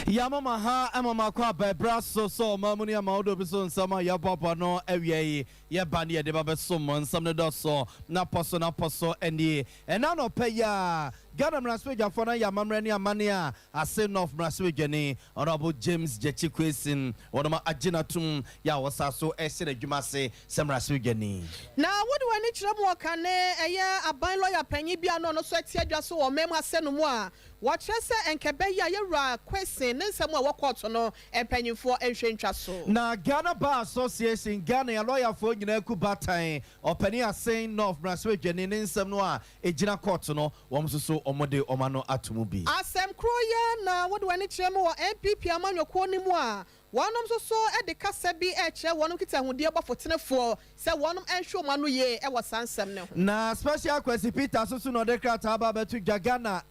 Yamama ha emama kwa bebraso so mamuni amaudo biso nsama ya papa no ewie ye bani ye de babe so nsam ne do so na poso eni ena no pe ya Ghana Mrasweja fona ya mamreni amane a asen of Mrasweja ni Honorable James Jechikwesin wonoma agina tum ya wasaso ese de dwumase se Mrasweja ni na wodi wani kyerɛ mu ɔkane ɛyɛ aban lawyer panyi bia no so atia dwa so wɔ mem asɛno mu a wɔkyerɛ sɛ nkɛbɛ ya yɛwura Kwesin ne nsɛm a wɔkɔɔto no mpanyimfoɔ nhwɛ ntwa so na Ghana Bar Association Ghana ya lawyer fo nyina ku batan ɔpani asen of Mrasweja ni ne nsɛm no a egina court no wɔm so omode omano atumu bi asɛm kro ye na wodi wani kyerɛ mu wɔ MPP amanyɔkuo ni mu a wɔnom so de kasa bi ɛkyerɛ wɔnom kita ahudie bɔfotenefoɔ sɛ wɔnom ɛhwɛ ɔmano ye ɛwɔ sansɛm ne ho na special Kwesi Peter so no de krata ba betu Ghana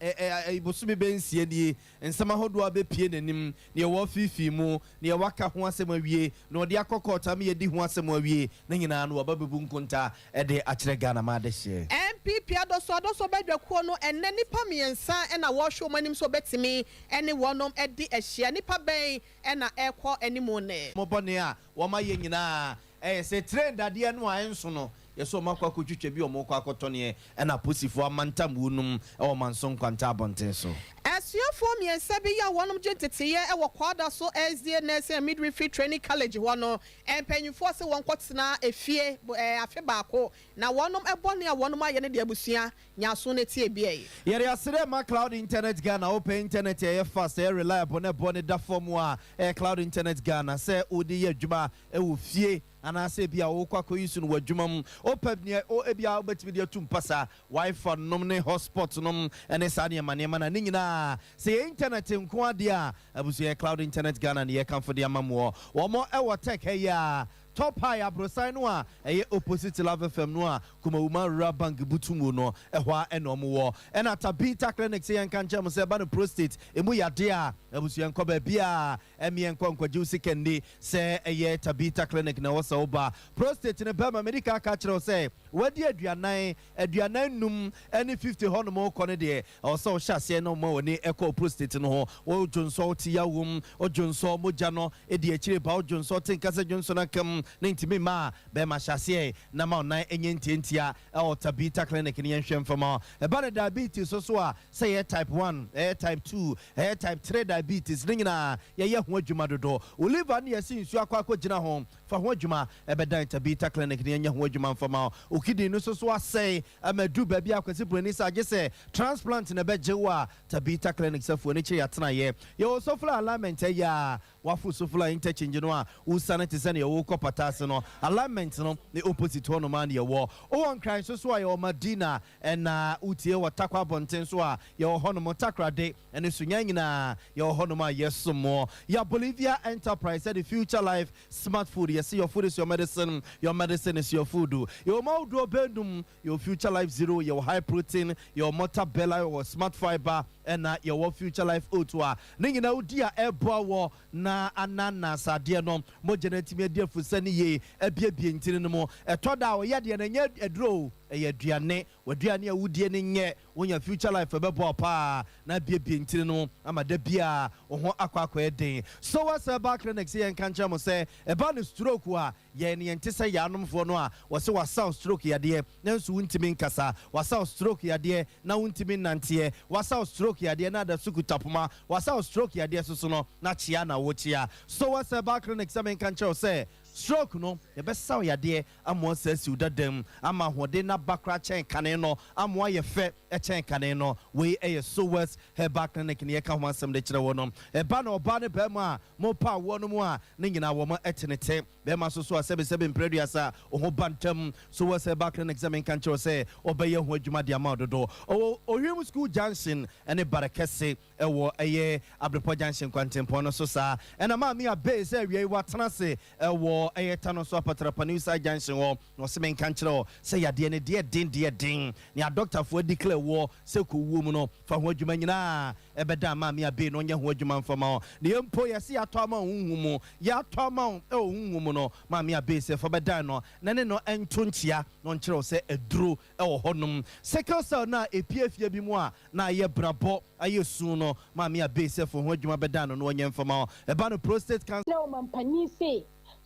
ibosumi bensie nie nsɛm ahodoɔ abepie nanim ne ɛwɔ fifi mu ne ɛwaka ho asɛm awie na ɔde akɔkɔta me yɛdi ho asɛm awie na nyinaa no ɔbabebu nkonta ɛde akyerɛ Ghana ma de hye MPP adoso badwakuo no enne nipa miensa ɛna wɔhwɛ ɔmanim so betimi ɛne wɔnom ɛdi ahyia nipa bɛn ɛna ɛkɔ animu ne mobɔne a wɔma yɛ nyinaa se trend adeɛ no a enso no yeso makwa kotwetwe bi ɔmokɔ akɔtɔne ɛna posifo amantamu num ɛwɔ manso nkwanta abɔnten so asuafo miensa bi ya wɔnom gyenteteye ɛwɔ kwada so SDA Nursing Midwifery Training College hɔ no empanyimfoɔ se wɔn kɔtena efie afe baako na wɔnom ɛbɔne a wɔnom ayɛ ne de abusua nyaso ne tie bia yi yɛre asere ma cloud internet Ghana open internet ɛyɛ fast ɛyɛ reliable ne bɔne da fam a cloud internet Ghana sɛ odi yɛ adwuma ɛwɔ fie anase bia wo kwa koyisu no wadwuma mu open ne o ebia obetimi de atum pasa wifi nom ne hotspot nom ene sa ne ma na ne nyina se internet nko ade a abusu cloud internet Ghana ne ye kanfo de amamo wo mo ɛwɔ tech ya top high abrosan no a ɛyɛ opposite Love FM no a Kumawuma Rural Bank butumu no ɛhɔ a ɛnom wɔ ɛna Tabita Clinic sɛ yɛnka nkyɛm sɛ ba no prostate emu yade a abusu yɛnkɔ baabi a ɛmi yɛnkɔ nkɔgye sikɛnde sɛ ɛyɛ Tabita Clinic na wɔsɛ woba prostate ne bɛma medical ka kyerɛw sɛ wadi aduanan num ɛne 50 hɔ no mo kɔ ne deɛ ɔsɛ ɔhyɛ aseɛ no ma wɔne ɛkɔ prostate no ho wo dwonso ti yawum o dwonso mogya no ɛdi akyire ba o dwonso tenkasa dwonso na kam na ntimi ma be ma hyase na ma onan enye ntientia e Tabita Clinic ne yenhwem fama e ba diabetes so a say type 1 type 2 type 3 diabetes ne nyina ye ho adwuma dodo oliver ne yesi nsu akwa ho fa ho adwuma e be dan Tabita Clinic ne yenye ho adwuma fama okidi no so asay amadu ba bia kwesi broni sa age se transplant ne be jewa Tabita Clinic safo ne kye yatena ye so fula alignment ya wafu so fula interchange no a usane te se ne wo kopata no alignment no the opposite one man ye wo o on kran so a ye o Madina na utie wo takwa bonten so a ye wo hono mo takrade ene sunya nyina ye wo hono ma yesomo ya Bolivia Enterprise the future life smart food you see your food is your medicine is your food your maudo bendum your future life zero your high protein your mortabella your smart fiber and your future life O2 ne nyina udi a ebo wo na ananas ade no mo genetimi ade afusani ye ebiebie ntini no mo etoda wo ye de na nya edro aduane waduane a wudie ne nye wonya future life bebo pa na biebie ntini no amada bia wo ho akwa eden so what's back clinic say en kancha mo say e ba no stroke a ye ne yente say ya anomfo no a wo se wa south stroke ya de na nso wuntimi nkasa wa south stroke ya de na wuntimi nante wa south stroke ya de na da sukutapoma wa south stroke ya de so no na chia na wo chia so what's back clinic say en kancha say stroke no ye be saw ya de amo sasi udadam ama hode na bakra chen kane no amo ye fe e chen kane no we e so west herbal clinic ne ka ho asem de kire wo no e ba na oba ne ba ma mo pa wo no mu a ne nyina wo mo etenete be ma so asebe mpreduasa o ho bantam so west herbal clinic examine kan kire say obeye ho adwuma de ama dodo o hwem school junction ene barakese e wo eye abrepo junction kwantempo no so sa ena ma me a base e wie wa tenase e wo wo eyeta so apatrapa new side junction wo no se men kan kire wo se yade ne de din ne a doctor fo declare wo se ko wu mu no fa ho adwuma nyina ebeda ma me abe no nya ho adwuma mfama wo ne empo yesi ato ama hunhumu ya to ama hunhumu no ma me abe se fa beda no na ne no entontia no nkire wo se eduro wo honum sickle cell na epiefie bi mu a na ye brabo aye su no ma me abe se fo ho adwuma beda no no nya mfama wo eba no prostate cancer no mampani say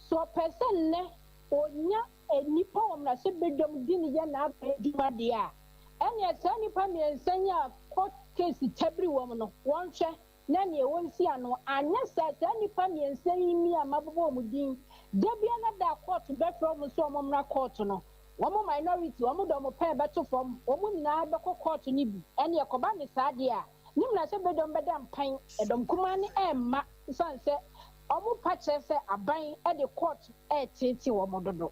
so person ne onya enipa omra se bedom di ne ya na adwuma de a enya sa nipa me ensanya court case tabri wo no won hwe na ne won si ano anya sa nipa me ensanyi mi amabobo mu din de bia na da court be from so omra court no wo minority wo do mo pay beto from wo nyina be court ni bi ene ekoba ne sa de a nim na se bedom bedam pan edom kuma ne emma sanse omu pache se aban e de court e titi wo mododo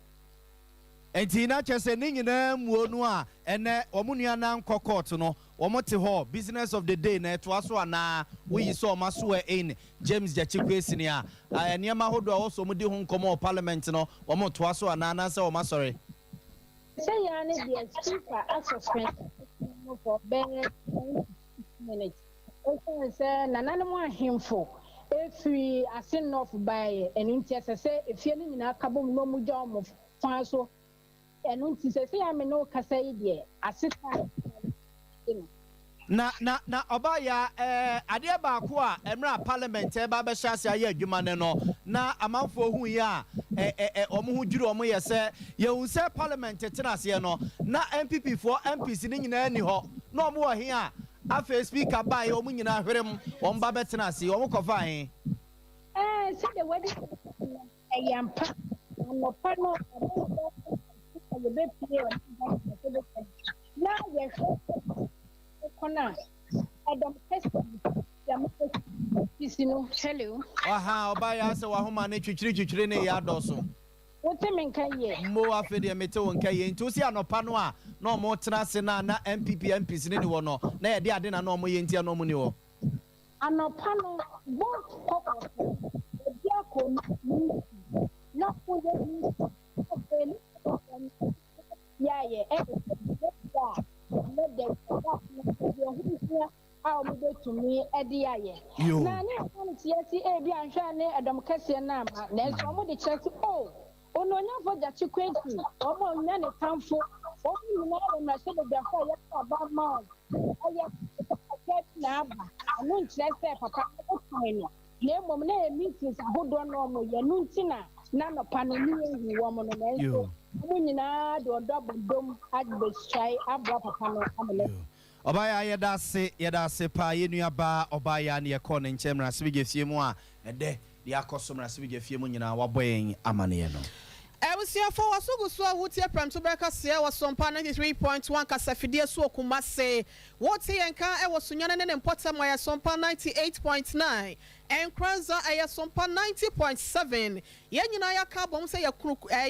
enti na chese ni nyina muonu a ene omunua na nkọ court no omote ho business of the day na to aso ana we so maso in James Jachikwesi ni a eniema hodo a so mudi ho nkomo parliament no omoto aso ana na se o masori say ya ne the speaker assessment for ben minutes also say nananum ahemfo efiri asin of by enunti asese efie ni nyina kabom no mu jom of faso enunti say am no kasa ide asita na obaya ade ba ko a emra parliament e ba be hyase aye adwuma ne no na amanfo hu ya omo hu dwuru omo ye se ye hu se parliament tenase no na MPP for MPs ni nyina ni ho na omo wo he a afa speaker ba ye omo nyina hwerem omo ba be tenase omo kofa he say the wedding yampa no pano you be play na ye kona adam test hello aha obaya se wa homa ne twitwiri ne ya doso wote menka ye mo afa de mete won ka ye nti o si anopa no a na omo tena se na MPs ne wo no na ye de ade na omo ye ntia na omo ni wo anopa no both couple dia ko na ko ye yeah let them how we go to me ediaye na ni on tiesi e bi anhwa ne edom kase na ma na so mo de check oh ono nya for jachi kwenti omo nya ne tamfo omo ni na na se de dafa ya ba ma aya na aba no nkyerɛ sɛ papa o kan no na mom na meetings ahodo no mo ye no ntina na no pa no ni ehu wo mo no na so mo nyina de odobodom adbestrai abra papa no amele obaya yeda se pa yenua ba obaya ne yekɔ ne nkyɛm na se bigefie mu a ɛdɛ de akɔso na se bigefie mu nyina waboyen amane no Ebusiafo wasugu so wutie pram to beka se wa Sompa 93.1 kasafidie so kumase wote yenka e wosunyane ne mpota mo ya Sompa 98.9 enkranza e Sompa 90.7 yenyina ya ka bom se ya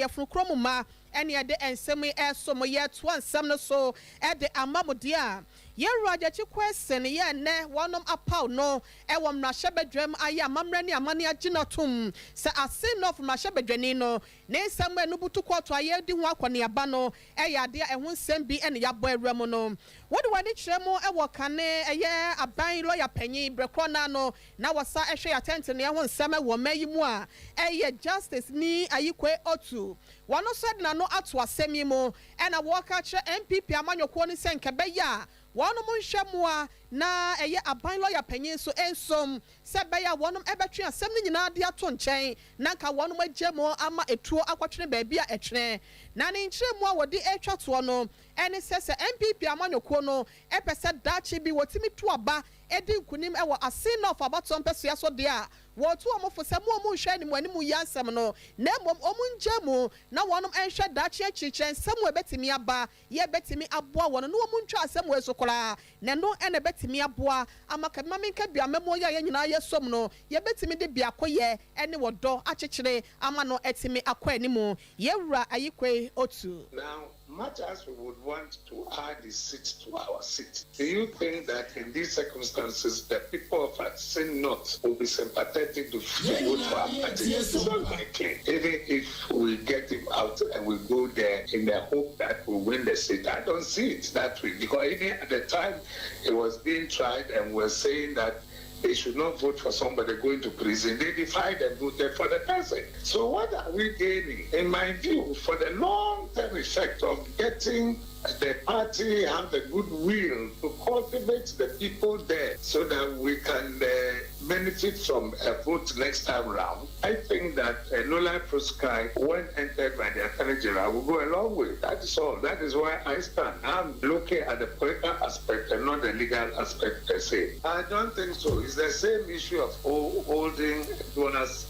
funukrom ma ene ye de ensem e so mo ye to ansem no so e de amamode a ye raja chi question ye ne wonom apaw no e wo mrahye bedwam aye amamre ne amane agina tum se asin of mrahye bedwani no ne ensem enu butu kwoto aye di ho akone aba no e ya de e ho nsem bi ene ya bo awram no wodi wani kyeremo e wo kane eye aban lawyer panyin brekona no na wasa ehwe attention ne ho nsem e wo mayi mu a eye justice ni ayikwe otu wano said na no atu asemi mo ena woka kire MPP amanyoko ni senkebe ya wano mo nhwemua na eye aban lawyer panyin so ensom sebe ya wano ebetwe asem ni nyina de ato nkyɛn na nka wano magyemo ama etuo akwatwene baabi a etwene na ne nkyeremu a wodi etwato no ene sese MPP amanyoko no epese dachi bi wotimi to aba edi nkunim ewo asin of abatom peso so de a wotu omofo se mo nhwe ni mo ani mu yansem no na mom omunjemu na wonom enhwe dachi achiche nsem ebetimi aba ye betimi aboa wono no omuntwa asem esokora na no ene betimi aboa amaka maminka bia memo ya nyina yesom no ye betimi de bia koye ene wodo achechire ama no etimi akwa animu ye wura ayikwe otu now much as we would want to add the seat to our seat, do you think that in these circumstances, the people of Atsin North will be sympathetic to vote for our party? It's not likely. Even if we get him out and we go there in the hope that we'll win the seat, I don't see it that way. Because even at the time it was being tried and we're saying that they should not vote for somebody going to prison, they defied and voted for the person. So what are we gaining? In my view, for the long-term effect of getting the party have the goodwill to cultivate the people there so that we can benefit from a vote next time round, I think that Lola Prosky, when entered by the Attorney General, will go a long way. That is all. That is why I stand. I'm looking at the political aspect and not the legal aspect per se. I don't think so. It's the same issue of holding donors'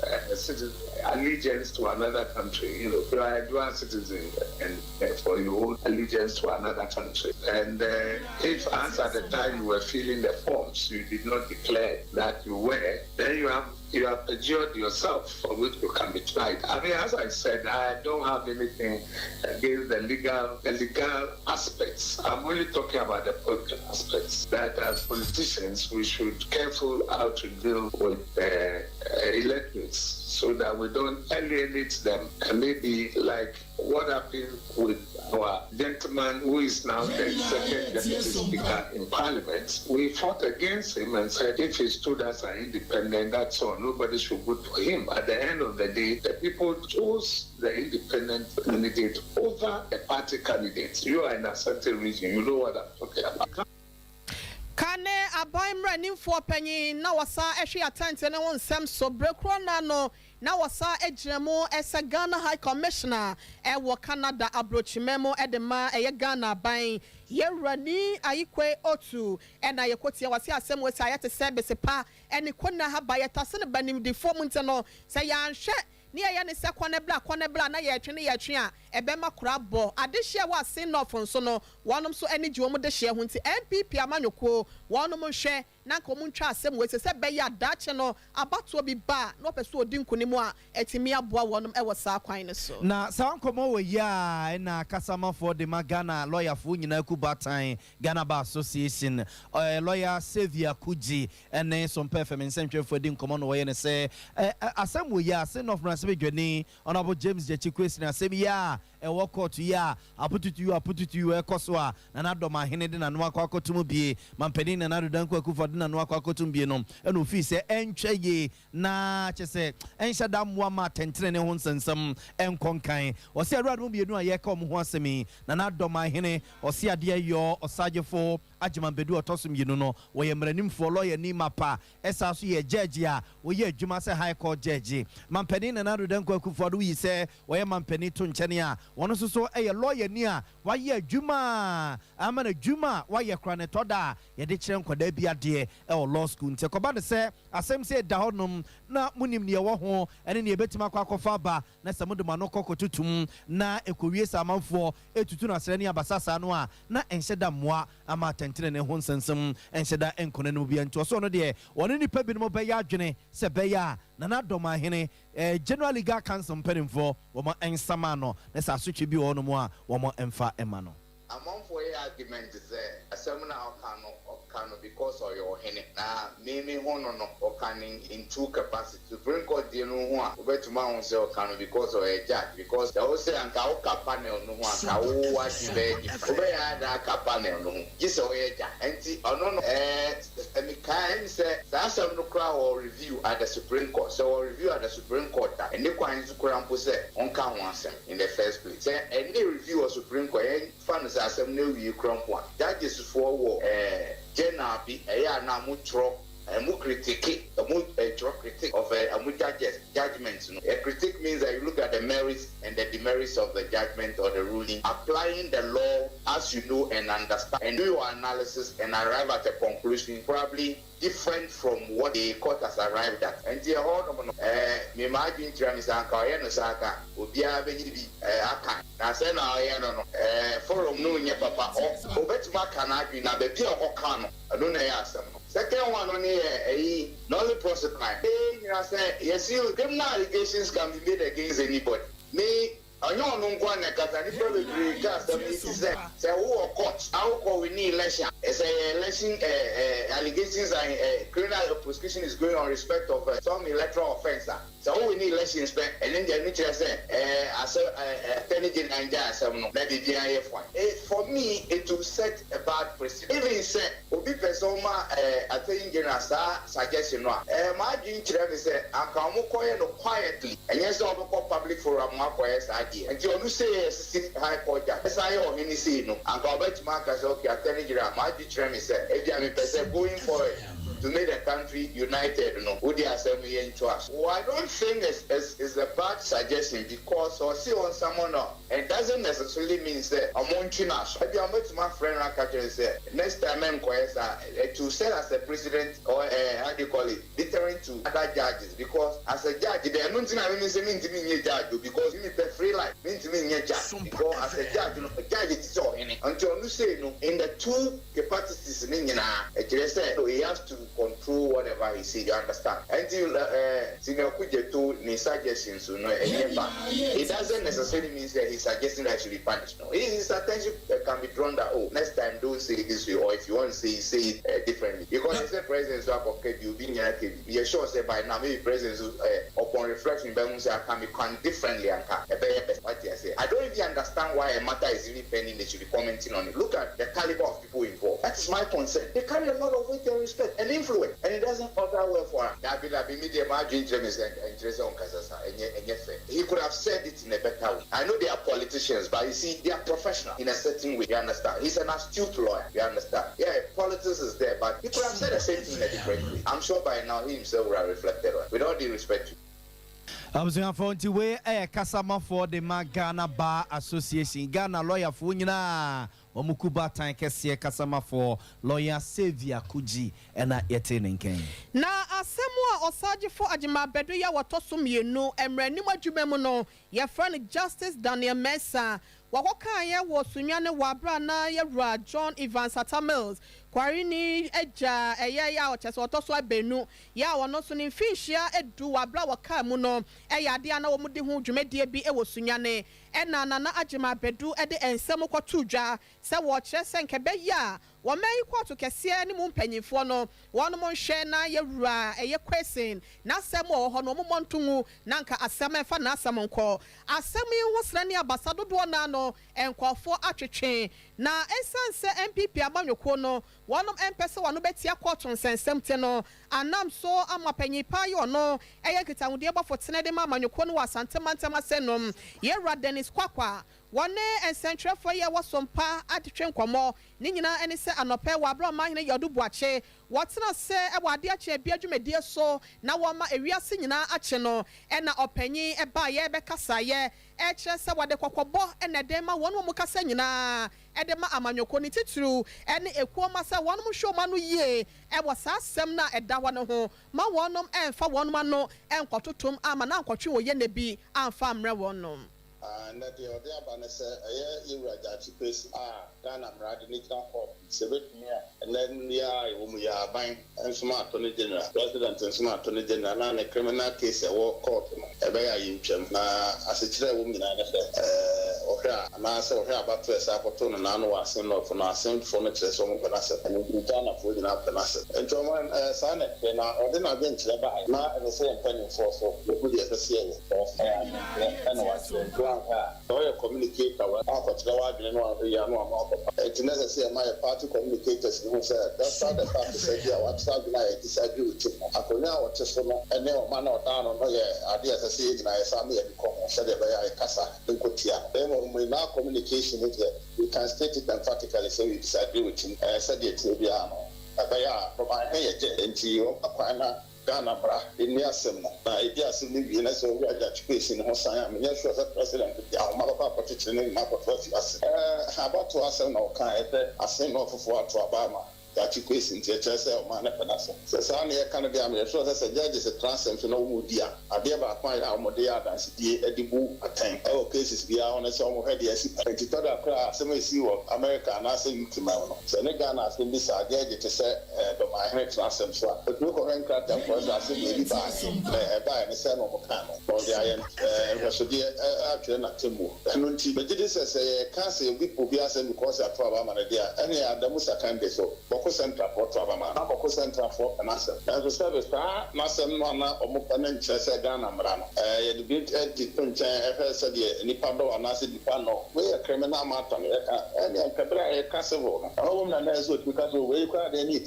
allegiance to another country. You know, you are a dual citizen and therefore you hold allegiance to another country. And if, as at the time you were filling the forms, you did not declare that you were, then you have perjured yourself, for which you can be tried. I mean, as I said, I don't have anything against the legal aspects. I'm only talking about the political aspects. That as politicians, we should be careful how to deal with electorates so that we don't alienate them. And maybe like what happened with our gentleman who is now the second deputy speaker in Parliament, we fought against him and said if he stood as an independent, that's all. Nobody should vote for him. At the end of the day, the people chose the independent candidate over a party candidate. You are in a certain region. You know what I'm talking about. Kane abaim running for penny now was actually attending on some so break no now was ejremo as a Ghana High Commissioner e Canada abroach memo edema e Ghana buying ye rani ayikwe otu and I quote was here some way I to service pa and the corner have by a tassin banim the 4 months no say yan share near yan is a corner bla na ye training ya tria e bema crabbo adishia was sin off on so no one so any jomo de share hunti MPP amanyoko one share na komuntwa asem we se be ya dache no abato bi ba no peso odi nkonimu a etimi aboa wonom e wosa kwan ne so na sa nkomo we ya na kasama for the Ghana lawyer fu nyina kubatan Ghana Bar Association lawyer Xavier Kuji ene Sompa FM nsentwe for di nkomo no we ne se asem we ya sin of Ransom Dwani honorable James Jechikwesi na asem ya e wo court ya apututu e koso a na doma hene de na no akwakotum bie mampeni na dodan kwakufa na no akwakotum bie no e no fi se entwe ye na chese enhyada moa ma tentere ne ho nsensem enkonkan o se awurade mo bie no aye ka o ho asemi na doma hene o se ade yo osagefo agyeman bedu otosum yinu no wo ye mranimfo lawyer ni mapa esa so ye judge a wo ye adwuma se high court judge mampeni na dodan kwakufa do yi se wo ye mampeni to nkyene a wono so e ye lawyer ni a wa ye adwuma amana adwuma wa ye krane toda ye de kire nkoda bia de e o law school nte koba de se asem se da honom na munim ne wo ho ene ne betima kwakofa ba na samudu manoko kotutum na ekowie samanfo etutu na sere ne abasasa no a na enhyeda moa ama tentere ne ho nsensem enhyeda enkone no bia nto so no de woni nipa bi no be ya adwene se be ya na doma hene general legal council mperimfo wo mo ensama no na sa sotwe bi wo no mo a wo mo emfa ema no among for your argument is assemna okano because of your hene na me hono no okaning in two capacity Supreme Court dey no ho a obetuma won say okano because of a judge because they will say anka o panel no ho anka wo wa be obe ya da ka panel no ho gise o ye ja enti ono no me kan say that some no kra or review at the Supreme Court so review at the Supreme Court and they kwan zu kra mpo say onka ho asem in the first place say any review of Supreme Court fan say asem na wi kra mpo judges for wo general be na mu tro mu critique critique of judgments. A critique means that you look at the merits and the demerits of the judgment or the ruling, applying the law as you know and understand, and do your analysis and arrive at a conclusion probably different from what the court has arrived at. And the whole me imagine Tramisanka no saka obia be bi aka na say na no forum no nye papa obetima kana adwi na be bi oka no no na ya asem. Second one on here, non prosecute. You know, say yes, criminal allegations can be made against anybody. Me, Onyo no nkwa na kata ni be be gas them it is say who court how we need election. It's a election allegations and criminal prosecution is going on respect of some electoral offense. So we need elections back and then the nature say as attorney general and some no that the GIF one. For me it will set a bad precedent. Even say obi person ma attorney general suggestion no my dream chire say anka mo koye no quietly and yes obi public forum ma koye sa die. And you say high court judge. Say o hini say no anka obet ma ka say okay attorney general my dream chire say e dia me person going forward to make the country united, no. Would the assembly into us? Well, I don't think it's a bad suggestion because or see on someone now, and doesn't necessarily mean that among Chinas. Maybe I'm to my friend and say next time I'm to serve as a president or how do you call it, deterrent to other judges because as a judge, they are not mean to me judge because you need a free life, mean to me judge because as a judge, a judge is so until you say no in the two capacities in so he has to control whatever he says, you understand? Until senior Kujetu ni suggestions, no, it doesn't necessarily mean that he's suggesting that should be punished. No, his attention can be drawn that next time don't say it this way, or if you want to say it differently. Because I said presidents who are okay, you being you're sure say by now maybe presidents upon reflection can be differently and what I say. I don't really understand why a matter is really pending. They should be commenting on it. Look at the caliber of people involved. That is my concern. They carry a lot of weight and respect and influence, and it doesn't order well for him. That be media margin interest on Kasasa and he could have said it in a better way. I know they are politicians, but you see, they are professional in a certain way. You understand? He's an astute lawyer. You understand? Yeah, politics is there, but he could have said the same thing in a different way. I'm sure by now he himself would have reflected on it. With all due respect. I was going to way a Kasama for the Ghana Bar Association, Ghana Lawyer Funina, Omukuba Tankesi Kasama for Lawyer Xavier Kuji, and Yetin Ken. Now, a Samuel or Sergeant for Ajima Beduya Watosum, you know, and Renima Jubemono, your friend Justice Daniel Mesa. Wakaya was Sunyane Wabra na ya John Evans Mills. Kwarini eja ya oches otoso benu ya wono so ni fishia edu wabra waka mu no ya de ana wo mu de hu dwumedie bi e wo Sunyane ena nana Ajima Bedu e de ensem kwotu dwa se wo kire senke be ya wo mai kwotu kese ni mu mpanyimfo no wono mo hwe na yewura eye question na asem wo ho no mo montungu na nka asem efa na asem nko asem yi wo sra ni abasa dodo na no enkofo atwetwe na esanse MPP amanyoko no wonom empese wano betia court nsensem te no anam so amapanyipa yo no eye kitawude bafotene de amanyoko no wasantemantem asenom ye Dennis Kwakwa wane ensentre for ye wasompa adetwe nkomo ni nyina ene se anope wa abra ma hene yodu buache watena se ewade ache bia dwumedie so na wo ma ewiase nyina ache no ena opanyi eba ye bekasa ye eche se wade kokobo ene de ma wonu mu kasa nyina ede ma amanyoko ni titru ene ekuoma se wonu mu hwo ma no ye ewo sa asem na eda wonu ho ma wonum emfa wonu ano enkototom ama na nkotwe wo ye ne bi amfa mre wonum. And that the other banner you were that place Ghana Brad National Corp, 7 years, and then we are buying and smart Attorney General, President and smart Attorney General, and a criminal case a war court, a very in as a child woman, and I said, about to a Sabaton and Nano was sent off from our sent furniture, some of us, and we done a food in our Panasa. And German Senate, and I didn't against the buy, not in the same penny for the good as the same of and was so you communicate our it's necessary my party communicators who said that's how the party said yeah what's that I disagree with you I could now just and then man or down on ideas I say in I saw me become said by Casa then we now communication is that we can state it emphatically say we disagree with him said it will be from my head until Ghana bra in the assembly. Ideas in the US or education in Hosea, yes, was a president with the Almaba petition in my portfolio. About to us and all kind of a same offer for Obama. Yachi Quasin, Chessa, or Manapanaso. Sasania Canada, I'm sure that's a judge is a transfer to no dear. I dare quite our Modea dance, dear Edibu, a tank. Our cases be on a song of Hedias, and to tell that class, some see of America and I say you to Mano. Senegal has been this idea to say, but my head transfer. But look on crack them for us, I say, maybe buy and a son of Ocano. For the iron, so dear, actually not Timbo. And but this is a cancer, we will be asking because I have a dear, any other Musa can be so. Boko Center for Travama, Boko Center for Anasa. As a service, Nasa Mana or Mukanen Chessa Ghana Mrano. The big Punch FS, Nipando, and Nasi Dipano, we are criminal matter, and Cabra Casavo. A woman has it because we can't any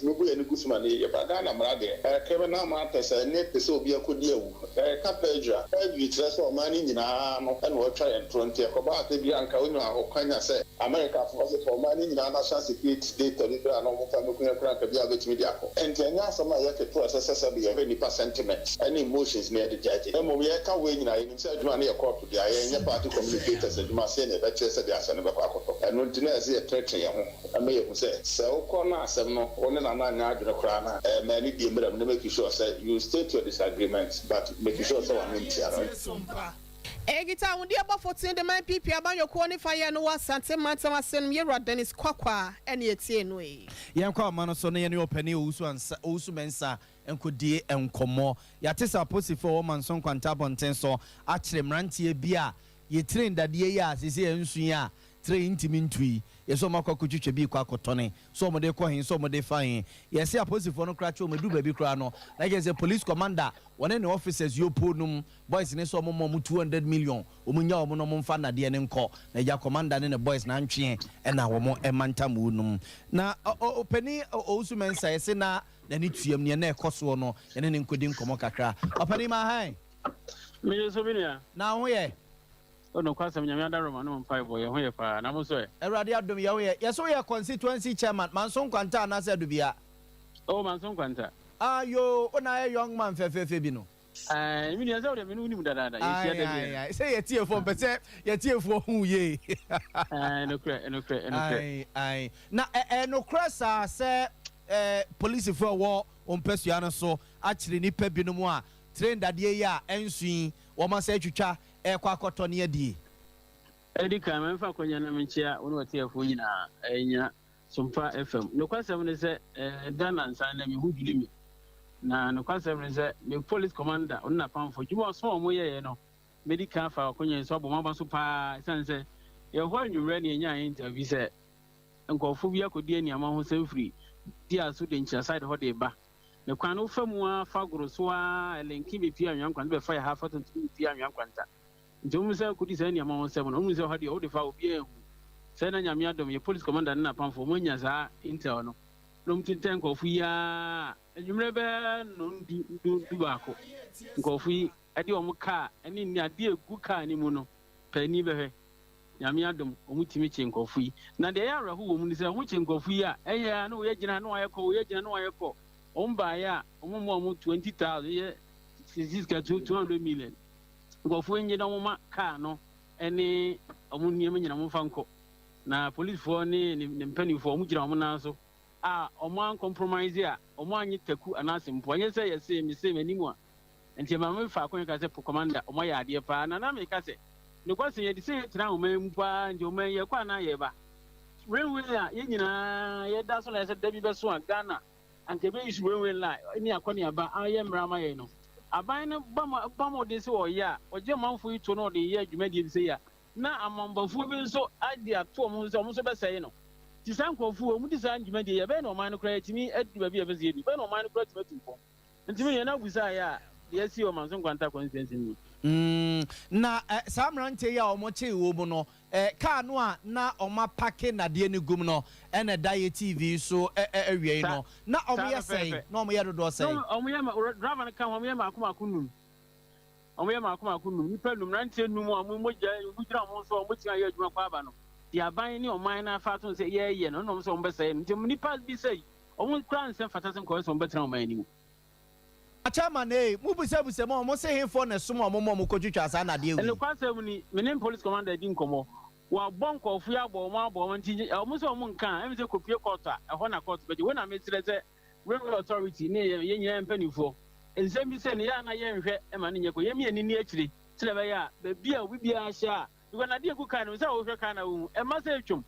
Guzman, Ghana Mrade, criminal matters, and net the Sobia could deal. Capeja, every dress for money in Arno, and we'll try and 20 about the Bianca, or Kanya say, America for money in Anna Security State, and almost media. And Kenya, some of the process of the very sentiment and emotions near the judge. And we can't wait in such money a court to the party communicators and you must say that Chester Diasan of Paco. And when Tina is a treachery, I may say, so corner, some one and another crown, many demon, make you sure, say, you state your disagreements, but make sure someone wins. Egita undi aba 14 the man pipi abanyo qualifier no wasante manta wasen Mira Dennis Kwakwa ene etie no e yankwa mano so ne ne opani osu mensa enkodi enkomo yatesa posifo wo manson kwanta bonten so a kire mrantie bia ye train dade ya sese ensu ya train ntimi ntui yeso makoko twetwe bi kwa kotone so mo de ko hin so mo de fine yesi aposifo no kra cho mo du ba bi kra no like as a police commander one in the officers you podum boys ne so mo 200 million omunya omo no mo mfa na de ne nko na ja commander ne boys na ntwe e na wo mo emanta mu num na opani osu mensa yesi na ni tuam ne na ekoso no ne ne nkodi nkomo kakra opani ma han me so binia na ho ye no kwasam nyame ada Roma no mpa boy ho ye pa na mo so e Erade adom ye ho ye yeso ye constituency chairman manson kwanta na se dubia oh manson kwanta ayo ona a young man fefefe bi no mi ni aso de me no nim dada ye tia de say ye tie fo pese ye tie fo hu ye no kre ai na no krasa se police for wo ompesua no so a kire ni pa bi no mu a train dade ye a ensuin wo ma se twitwa kwa akoto ne adie edi ka me fa konya na menchia woni wate afo nyina enya Sompa FM no kwasem ne se dana nsan na me huduli mi na no kwasem ne se me police commander on na pamfo juma so mo ye no medical fa konya so bo maba so pa sanse ye ho anwure ne enya interview se nkofo bi akodi aniama ho semfiri dia so de nchia side ho de ba ne kwano famu a fagoro so a lenki be pia anwan kwanta be fa ya ha fa tuntu pia anwan kwanta ntum se kudi se aniama ho sem no mu se ho de o de fa obi ehu se na nyame adom ye police commander na pamfo mo nya sa intel no no mtinten nkofo ya adwumre be no du ba ko nkofo yi ade o mo ka ene ni ade egu ka ni mu no pani be hwe nyame adom o mutimi chi nkofo yi na de ya rahu wo mu ni se ho chi nkofo yi a eya na wo ye gina na wo ye ko wo ye gina na wo ye ko o mba ya o mo 20,000 ye 200 million nkofo nyi na mo ma ka no ene o mu niam nyina mo fa nko na police for ni mpani for mu gira mo na so a o mo an compromise a o mo anyi taku anase mpo anye se ye se mi se manimu a enti ma me fa akon ka se commander o mo ya ade pa na me ka se ne kwase ye de se tira o man mpa nje o man ye kwa na ye ba railway a ye nyina ye da so la se da bi be so a Ghana anke be issue railway line ni akoni aba aye mrama ye no aban ne ba mo de se o ya o je manfo yi to no de ye adwuma de bi se ya na amambafo bi nso ade ato mo so be se no ti san kofu mu di san adwuma de ye be no man no kra timi adu ba bi e be se bi be no man no kra timi tumpo ntimi ye na gusa ya de asi o manso kwanta constituency ni na samrante ya o mo che wo mu no ka no a na o ma pake na de ni gum no ene diet TV so awie no na o mo ye sei na o mo ye dodo sei o mo ye ma driver na ka o mo ye ma akoma kunum o mo ye ma akoma kunum ni pelum rante num o mo gira mo so o mo tia ye adwuma kwa aba no di aban ni o man na fa to say ye no no so o be sei nti ni pass bi sei o mo kran se fatasen ko so o be tra o man ni Chairman mu busabuse mo say he for na som mo kodwitwa asa na de ewi. Ele kwasem ni menem police commander di nkomo. wa bonko fu ya bo ma bo nti almost o mun kan em se kopie court a ho na court but when am tire say railway authority ne ye nyina mpanifo ensem bi se ne ya na ye nhwe e ma ne nyeko ye mi ani akire tire be ya ba bia obi bia ahia because na de ku kan no say wo hwe kan na wo e ma say twom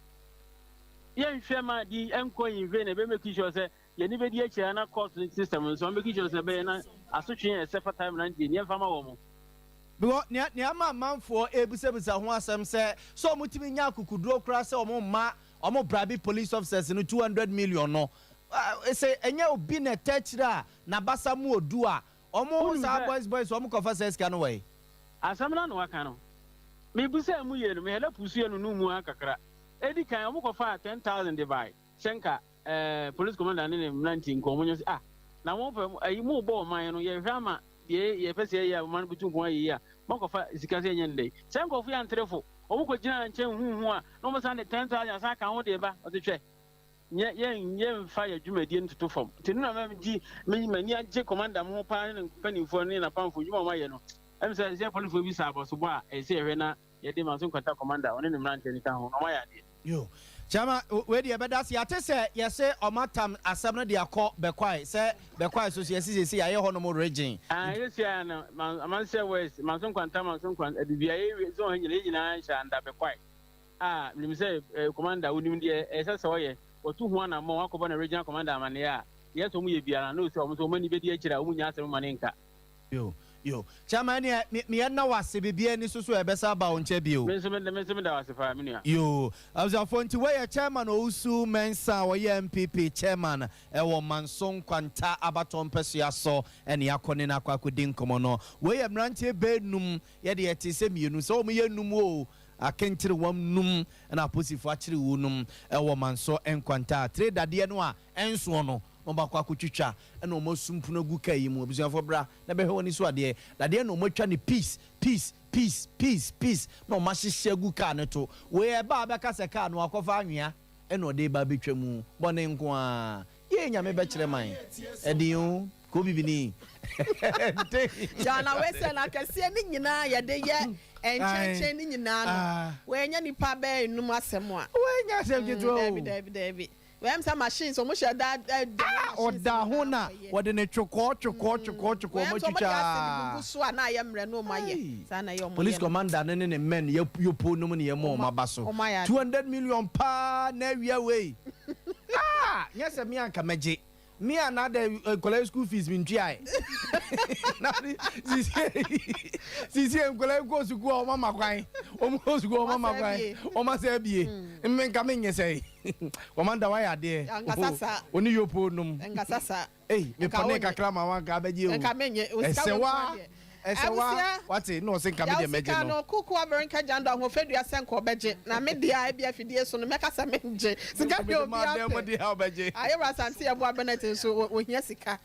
ye nhwe ma di enko yinve na be make sure say ye ni be di akire na court system so make sure say be na asotwe e sefa time na ndi ne fama wo mo because nya man for ebusebisa ho asem say so mutimi nya akukuduro kra say omo brabi police officers no 200 million no say enya obi na techra na basa mu odu a omo sa boys omo kofa say ska no way asem na no aka no me busa mu ye no me hela pusu no no mu akakra edi kan omo kofa 10,000 divide senka police commander ne 19 ko omo ah na mo ayi mu bo man no ye hwama ye pese ya man butu ko ayi ya mokofa sikase nyende senko fu ya ntrefo omo ko gina nche hu a no mo san 10,000 asa ka ho de ba o te hwe ye mfa ya dwumadie ntutu fam tinu na ma gi mani agye commander mo pa ne panifo ne na pamfo dwuma ma ye no em se polifo bi sa boso bo a e se hwe na ye de ma so kwata commander one ne mrante ni ka ho no ma ya de yo chama we de bedas ya te se ye se omatam asem no de akọ bekwai se bekwai so ye se ya ye ho no mo region yes ya na man se west man so kwanta bibia ye so nyina sha nda bekwai nim se commander unim de e se se oye otu hu na mo akoba na regional commander amane ya ye so mu ye biara na o se o so mani be di akira o mu nya asem mane nka yo chama ne me na wase bibia ni so e besa ba o nche bio me so da wase fa me nua yo abzafo nti we chairman Ousu Mensa wo ye MPP chairman e wo Manson Kwanta abaton pesia so ene yakone na akwadin nkomo no we ye mrantie benum ye de yete se mienu so mo ye num o akentire wam num na aposifo akire wo num e wo Manso Enkwanta trade dade no a enso no mbakwa kutwitwa na o masumpu na gu kai mu obusuafo bra na be hwoni so ade dade na o matwa ne peace na o mahyehyɛ gu ka ne to we e ba be ka se ka no akofa anwea na o de ba betwa mu bone nko a ye nyame be kire man edin ko bibini jana we se na kase ni nyina ye de ye encheche ni nyina no we nya nipa be enum asem a we nya asem gito David we am some machines so mo share that oda ho na wo de ne twoko mo twitwa so na ye mre no ma ye sa na ye police commander ne men ye po no ne ye mo mabaso 200 million pa na wia we yes me anka meje me another college school fees min try na si college go school o mama kwan o go school o mama kwan o ma se bie me nka me nyese commander wa ya de oni yopo num ngasasa me pone kakra ma wan ka beje o nka menye o esewa wati no se nka me de meje no no kuku America janda ho fedua senko beje na me dia e bia fidie so no meka sa menje sika de obi ape ayi rasante e bo abenet so ohia sika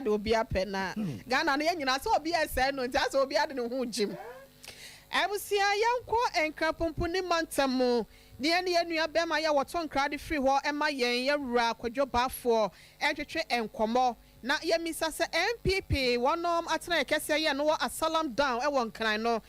de obi ape na Ghana no nyina so obi ese no nti asa obi ade ne ho jim abusia yanko enkrapompo ni mantamu ne nua bema ya woton krade free ho ema yen yewura kwadwo bafo etwetwe enkomo na yemisa se MPP wonom atena ekese ye no asalam down e won kran no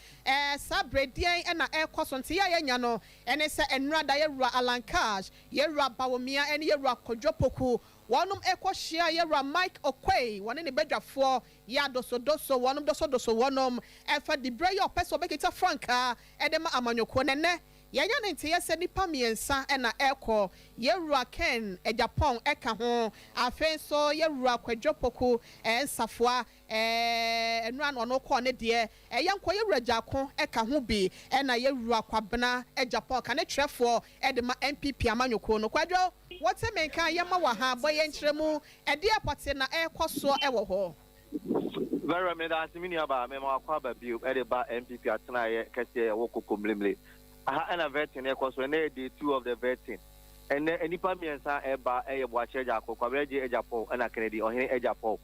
sabredien na ekoso nti ya nya no ene se enrada yewura alankash yewura bawomia ene yewura kwadwo poku wonom ekohia yewura Mike Okwei wone ne badwafo ya doso wonom doso wonom efa dibre yo peso bekita franka edema amanyoko nene yanya nti yese nipa miensa na eko yewura Ken Japan eka ho afenso yewura kwadwopoku ensafua enura no ko ne de yanko yewura jako eka ho bi na yewura kwabena Japan ka ne trefo de ma MPP amanyoko no kwadwo wote menka yema wa ha boye nkyeremu de apote na ekoso ewo ho very me da asimi ni aba me ma kwa ba bi e de ba MPP atena ye kese ye wo kokomlemle and a vetting so day 2 of the vetting and any pamiensa eba watch Japo, Kwabeji Ejapo, and a Kennedy or Ejapo.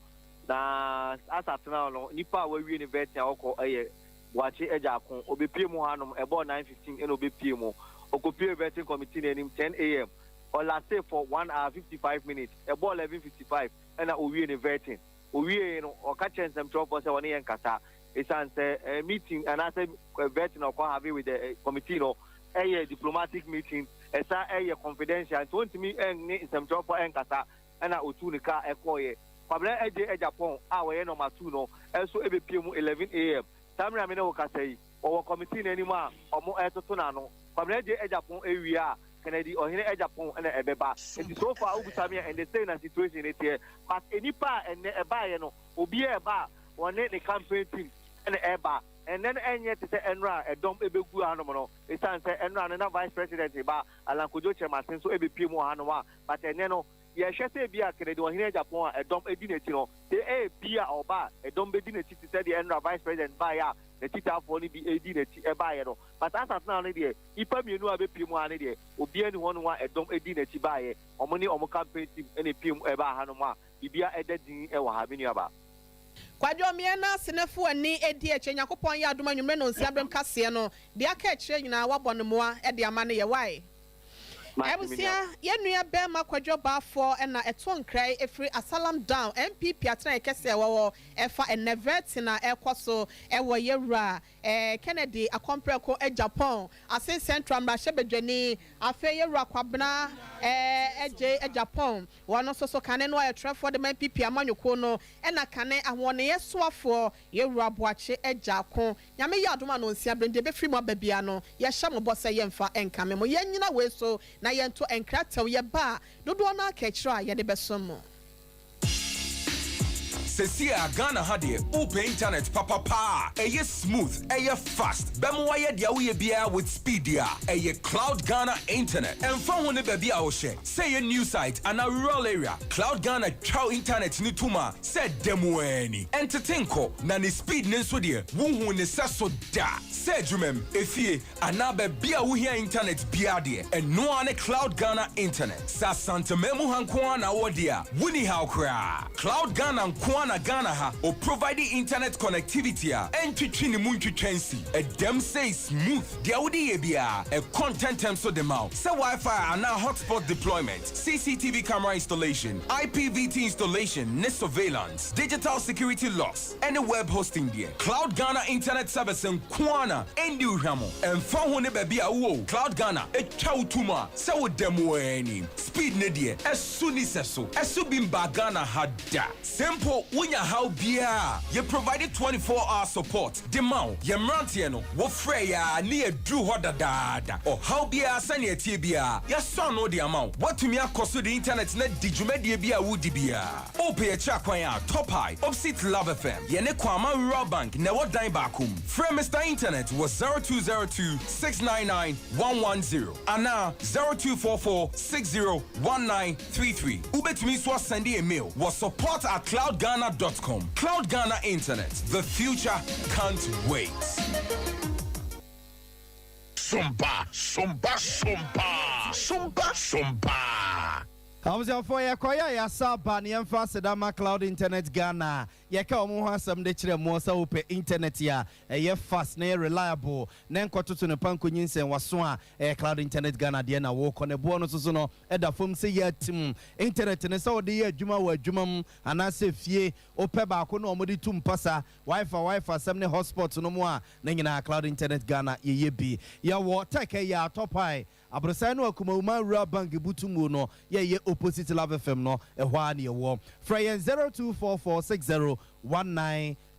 Now, as at now, Nipa will be vetting a watch Ejapo, Obi Pimo about 9:15 and Obi Pimo, Okopio vetting committee named 10 a.m. or last say for 1 hour 55 minutes, about 11:55, and I will be vetting. We or catching some trouble 1 year and Kata. It's a meeting and I said vetting or have with the committee no a diplomatic meeting esa a confidential don't me and some job for enkasa and a utunika ekoye Pabla eje Japan awe number 2 no also ebe pm 11 am Samra me no ka say or committee anymore or more to na no Pabla eje Japan area Kennedy or here Japan and ebeba and so far Ubusami and the same situation it here but any pa and a buy no obi e ba one the campaign team and eba and then yet to say Enra a dom ebegu anomo it stands say Enra and vice president ba Alankojo chairman so ebe pm hanoa but no yeah, she say be a Kennedy or here Japan a dom edinity no the a beer or bar a dom edinity to say the Enra vice president buyer the tita for the edinity a buyer no but as of now there if you know a pm one there will be anyone a dom edinity buyer or money or campaign team any pm eba hanoma be a editing a wahabiniaba. Kwadwo miena senefo ani edi eche Yakopon ya adoma nwumre no nsiabrem kase no de aka eche nyina wabɔ no moa e de ama ne ye wai Ebusia yenua bema Kwadwo bafo na eto nkrai efri Asalam down MPP atena ekese wo efa enevet na ekoso ewo yewura Kennedy akompreko Japan ase central mrashe bedwani afe yewura kwabna eje Japan wono so kane no ayetrefo de MPP amanyoko no na kane ahwone yesoafo yewura boache ejako nyame ya adoma no nsia brende be free mo babia no ye hye mo bose yemfa enkame mo yenyina we so na yento enkratew ye ba dodo na akechira ye de besomo Sesia Ghana hade open internet papa eye smooth eye fast bemo waye dia we bia with speed dia eye Cloud Ghana internet and phone one baby a wo share say a new site and a rural area Cloud Ghana chow internet ni tuma said demo any entertain ko na ni speed ne so de wo ne saso da say jumem efie anabe bia wo hia internet bia de and no ane Cloud Ghana internet sa santa memu hanko na wo dia wuni how kra Cloud Ghana nko na Ghana ha or providing internet connectivity and twitchini munchu chensi a dem say smooth dia wudi ebia a content term so dem out say Wi-Fi and now hotspot deployment CCTV camera installation IPVT installation net surveillance digital security locks and a web hosting there Cloud Ghana internet service and kwana endi uhamo and phone one baby wo Cloud Ghana e chautuma say wo dem any speed ne there as soon as so bimba Ghana hada simple Unya how bia you provided 24-hour support demand ye mrantie no wo frɛ ya ne adru hoda dada or how bia sane atie bia ya son no the amount what to me akoso the internet na digumedie bia wudi bia ope ya cha kwan ya top high opposite Love FM ye ne kwama rural bank na what dine bakum frɛ Mr Internet was 0202 699 110 and now 0244 601933 ubetumi so send a mail was support@cloudghana.com. Cloud Ghana Internet. The future can't wait. Sompa, Sompa, Sompa, Sompa, Sompa. Hamza for ya koya ya saba ni emfa sedama Cloud Internet Ghana ya ka omo ho asam de kire mo sa ope internet ya ye fast na reliable na nkototo ne panko nyinsen waso a Cloud Internet Ghana de na wo ko ne bo no so no eda fom se ya tim internet ne sa ode ye adwuma wa adwumam ana se fie ope ba ko no omodi tum pasa wifi sam ne hotspot no mo a na nyina Cloud Internet Ghana ye bi ya wo tech ya top high abrosa no akuma uma rural bank butumu no ye opposite Love FM no ehwa na yewo frey 0244601933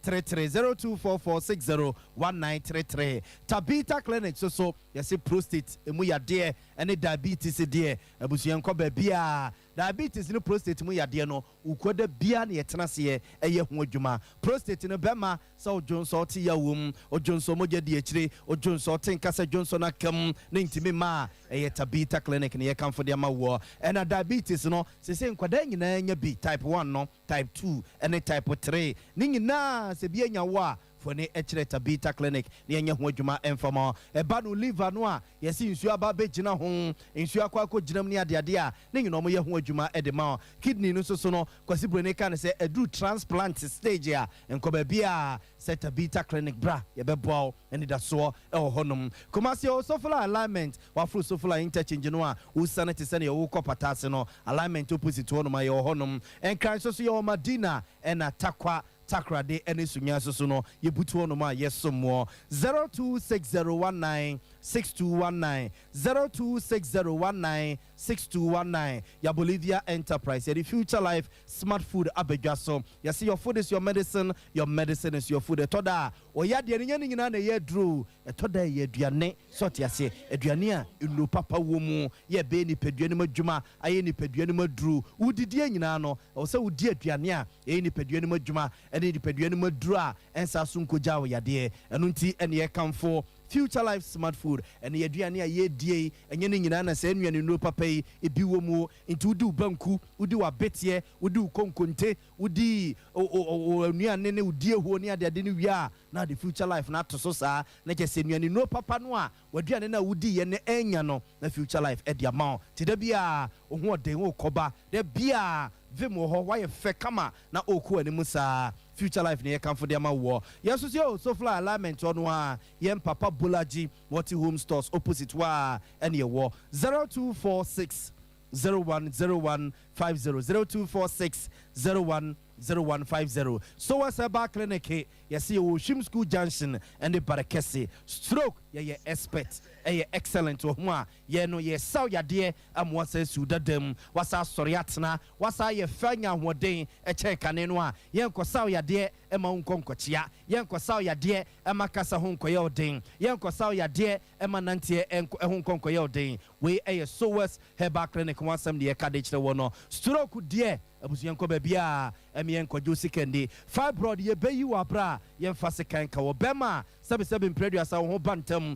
0244601933 Tabita Clinic so yesi prostate emu yade ene diabetes de abusuan ko ba bia diabetes no prostate mu yade no ukoda bia na yetenase eye ho adwuma prostate no bema so Johnson oti yawum o Johnson moja di akire o Johnson tenkasa Johnson akam na ntimi ma eye Tabita Clinic ne ye kamfo de ma wo ena diabetes no sese nkwada nyina nya bi type 1 no type 2 ene type 3 ni nyina se bia nya wo for ne echere Tabita Clinic ne nya ho adwuma enfama eba no liver no a yesi nsu aba be gina ho nsu akwa ko ginam ne ade a ne nyina mo ye ho adwuma edema kidney no so no kwasi brone kan se edu transplant stage a enkoba bia se Tabita Clinic bra ye beboa ene da so e ho honum komasi o sofula alignment wa fru sofula interchange no a usane te se ne wo kopatase no alignment opposite wo no ma ye ho honum en kan so ye o Madina ena takwa takrade ene sunya so no ye butu no ma yesomo 026019 6219 026019 6219 ya Bolivia Enterprise the Future Life Smart Food abedwaso ya see your food is your medicine is your food etoda o ya de nyina na ye dro etoda ye aduane so te ase aduane a enu papa wo mu ye be ni peduane madwuma aye ni peduane madru udidi nyina no o se udi aduane a ye ni peduane madwuma ene ni peduane madru a ensa so nkoja wo ya de enu nti ene ye kamfo Future Life Smart Food and the aduane a ye die enye ne nyina na se nuane no papa yi ebi wo mu nti udi banku udi wa betie udi konkonte udi nuane ne udi ehuo ne ade ne wia na the Future Life na to so saa na je se nuane no papa no a waduane na udi ye ne enya no na Future Life e dia ma ti da bia ohu oden wo koba da bia vimo ho wa ye fe kama na oku ani musa Future Life ne come for them war. Yes, so fly alignment on one. Yem Papa Bulaji, Multi Home Stores opposite wa and your war 0246 010150 0246 010150. So as a back clinic, you see Shim School Junction and the Barakesi stroke, ye expert, excellent to one. Ye no ye saw ya dear, what says you that them was our soriatna, was I a fanya one day a check and enwa, yanko saw ya dear, Emma Unconcochia, yanko saw ya dear, Emma Casa Hunko ding, yanko saw ya dear, Emma Nantia and Hunconco ding. We a sowers, her back clinic once some the cadage the one, stroke dear. Abusuyanko bebia emienko Josi Kendi fibroid ye be you abra ye mfase kan ka wo bema 77 predu asa ho bantam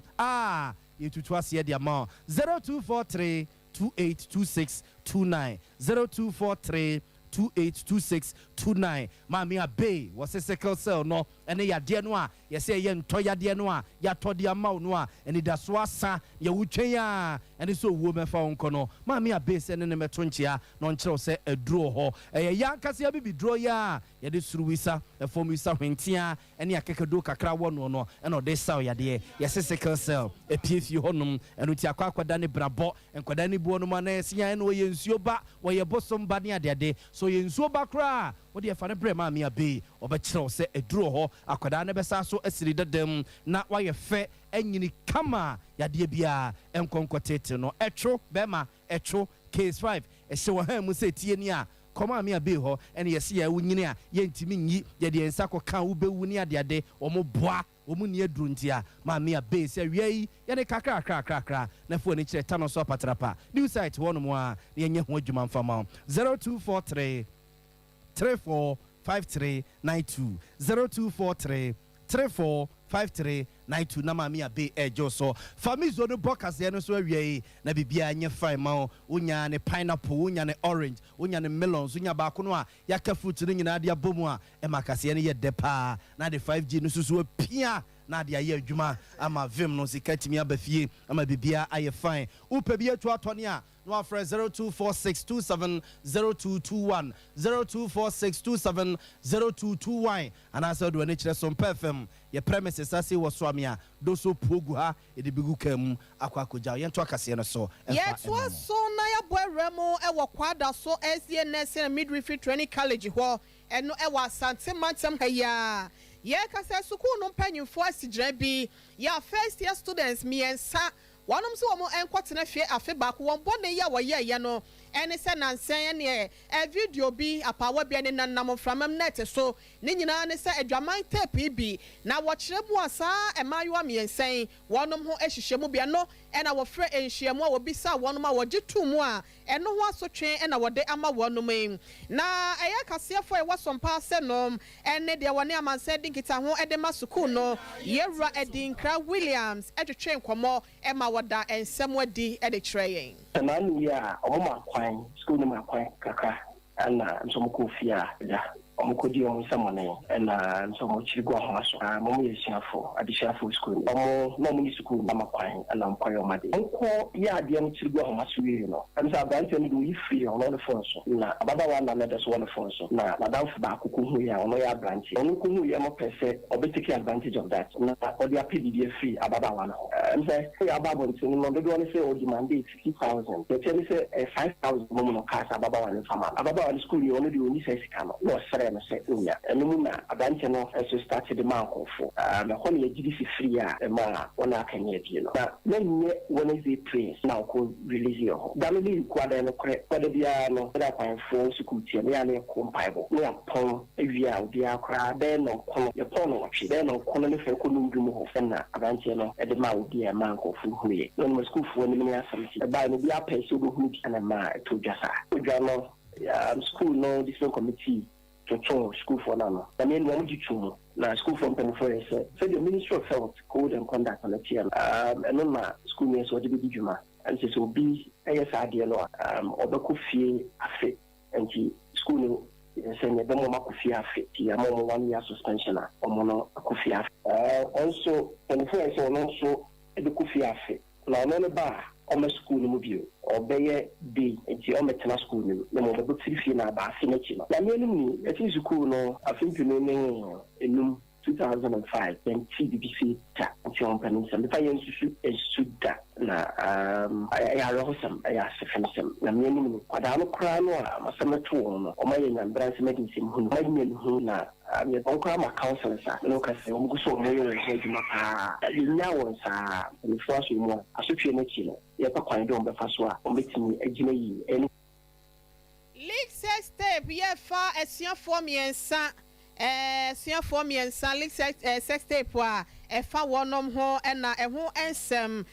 ye tutu ase de ama 0243 282629 0243 282629 Mami Abe was a sickle cell no and ya dear noa ye say yen toya dear noa ya todia mau noa and it does wasa ya wucheya and it's so woman found kono Mami Abe send in the metonchia non chro say a draw ho a young cassia be draw ya this ruisa a form wisa wintia and ya kekado kakra one no and no they saw ya dear yes a sickle cell a pf you honum and with ya quadani brabo and quadani bonomanes ya and we ensure where your bosom bania de so you so bakra what the fana bre Mami Abe obechro say a draw ho akwada na besa so asiri dem na wa ye fe enyini kama ya de bia enkonkotete no etro bema etro case 5 e se wo ha mu se tie ni a koma Mami Abe ho ene ye se ya wunyini a ye ntimi nyi ye de ensa ko kan wo bewu ni ade omo boa omu ni aduru ntia Mami Abe se wiei ye ne kakra na fo ni kire tano so patrapa new site wono mo a ne nye ho adwuma mfama 0243 345392 0243 345392 na Mami Abe ejo so famizo no bokas ye no so awie na bibia nye fine ma onya ne pineapple onya ne orange onya ne melons onya ba ko no a yaka fruit no nyina de abomu a e makase ne ye depa na de 5G no susu pia na de aye adwuma ama vim no sikatimi abafie ama bibia aye fine upe bia to atone a no afre 0246270221 0246270221 and I said when it Sompa FM your premises ase wo swamia do so pogu ha e de bigu kam akwakoja ye nto akase no so yet was so na ya boeremo e wo kwada so SNS midwifery training college ho eno e wa asante mantem ha ya ye kase school no panyimfo asigran bi ya first year students miensa wanum so mo enkwatena fie afe ba ko won bone ya woye no ene se nansen ne e video bi apawa bi ne nanam framam net so ne nyina ne se adwaman tape bi na wo kire mu asa emayo miensen wanum ho ehihye mu bia no ena wo frɛ enhyiamu a wo bisa wanum a wo gitu mu a eno ho asotwe ena wo de ama wanum na eye kasefo e wasompa se no ene de wone amanse dinkita ho e de masuku no yewra edinkra Williams etwetwe nkomo ema woda ensem wadi e de kyerɛyen Tanani ya omoma kwan school ni makwan kaka ana nsomko fia ya omukodi onsamone na nsomo chirigwa ho aso momo yesiafo adisiafo school omo no mo ni school na makwan ana nkwayo made nko ya ade no chirigwa ho aso wi no amsa branch ni do free on the phone so na ababa wa na let us one phone so na madam ba akuku hu ya ono ya branch ono ku hu ya mo pese obetake advantage of that na odi apd free ababa wa no amsa ya ababa ntini no do no say o demand 50,000 they tell me say 5,000 mo no cash ababa wa no fama ababa wa school you only do ni say sikano no sere no sɛ onya ɛno mu na abante no ɛso started the man kɔfo na hɔ ne yɛgye fi free a ma wɔn aka nyɛ bi no na nyɛ Wednesday praise na ɔkɔ release yɛ hɔ da no bi kwada no korɛ kwada biara no da kwanfo sukuu tie ne ya ne kɔ mpaebɔ ne apɔn awia a obi akora bɛɛ no kɔn yɛpɔn no wɔtwe bɛɛ no kɔn ne fɛ kɔ no ndum hɔ fɛ na abante no ɛde ma obi a man kɔfo huye no no sukuufoɔ ne ne asɛm ti ɛbaa no bi apɛ sɛ obi hu bi ana ma ɛto dwa saa odwa no school no different committee to school for now. I mean, one teacher na school from Penfoy said the Ministry of Health Code and Conduct on the TM. And then my school name was the Juma, and so be ASID law. Or the Kofi Afe, and the school saying the Momo Kofi Afe, the 1 year suspension or Mono Kofi Afe. Also, Penfoy said also the Kofi Afe. Now, none bar. Ɔmo school no mu bio ɔbɛyɛ day nti ɔmɛtena school no na mo bɛbɔ tiri na baase n'akyi no na mmea no mu ɛti school no afempino ne enum 2005 then TBC ta nti ɔmpɛ no nsɛm nipa yɛn nsusu da na ɛyɛ arɔhosɛm ɛyɛ asefɛnsɛm na mmea no mu kwadaa no koraa no a masɛm ɛto wɔn no ɔmo ayɛ nyambra nsɛm ɛde nsɛm hu no ɔmo ayɛ no hu na ɔnkora ma council sa na ɔka sɛ ɔmo gu so ɔmo yɛ wɔn adwuma paa yɛnya wɔn saa mfo aso mu a asotwe n'akyi no yɛpɛ kwan de ɔmbɛfa so a ɔmbɛtumi agyina yi ɛne league sex tape yɛfa asuafoɔ mmiɛnsa league sex tape a ɛfa wɔnom ho ɛna ɛho nsɛm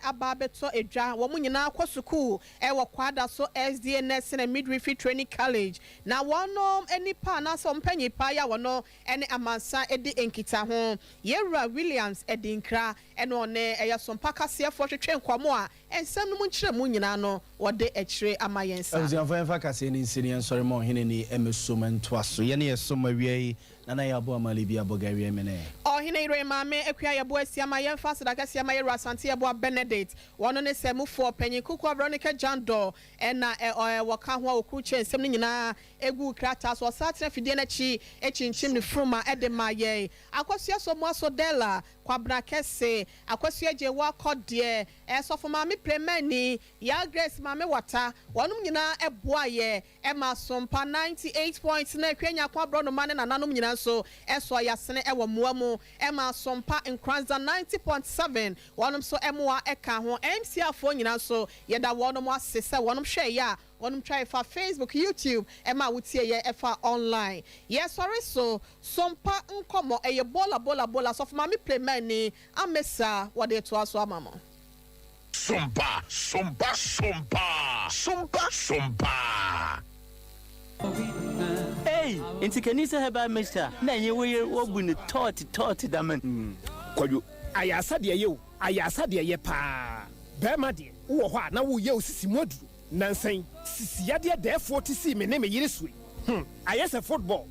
aba abɛtɔ edwa wɔn nyinaa kɔ sukuu ɛwɔ kwada so SDA Nursing and Midwifery Training College na wɔnom nipa anaasɛ ɔmpanyin paa yɛ wɔno ɛne amansa ɛde nkita ho yɛwura Williams ɛde nkra ɛna ɔne ɛyɛ Sompa kaseɛfoɔ hwehwɛ nkɔmɔ a nsɛm no mu nkyerɛ mu nyinaa no wɔde akyire ama yɛn sa abusuafo yɛmfa kaseɛ ne nsini yɛnsɔre ma ɔhene ni ɛmɛsom ntoa so yɛne yɛsom awia yi nana yɛabo amale bi abɔgawie mene ɔhene yere maame akua yɛbo asiama yɛmfa sadaka asiama yɛwura asante yɛboa Benedict wɔno ne sɛ mufoɔ panyin kuku Veronica Jando ɛna wɔka ho a okuru kyɛ nsɛm no nyinaa egu krata so ɔsa fidie n'akyi ekyinkyim ne fruma ɛde ma yɛn akɔsua so mo aso dela kwabra kɛse akɔsua gye wa kɔdeɛ ɛsɔfo maame premani ya Grace maame wata wɔnom nyinaa ɛboa yɛ ɛma Sompa 98 points na kwanya kwa bro no mane nananom nyinaa so ɛso yasene ɛwɔ moa mu ɛma Sompa nkranza 90.7 wɔnom so ɛmoa ɛka ho MCA4 nyinaa so yɛda wɔnom asesa wɔnom hwɛ ya wɔnom try fa Facebook YouTube ɛma wotie yɛ ɛfa online sorry so Sompa nkɔmɔ ɛyɛ bola so for mami premani amesa wɔde to aso amamo Sompa Hey, inti kanisa heba mesta na nye wo bu ne tot daman kwadu ayasa de ye pa be ma de wo ho na wo ye osisi modu nansan sisi yade de 40 me ne me yire suwe ayesa football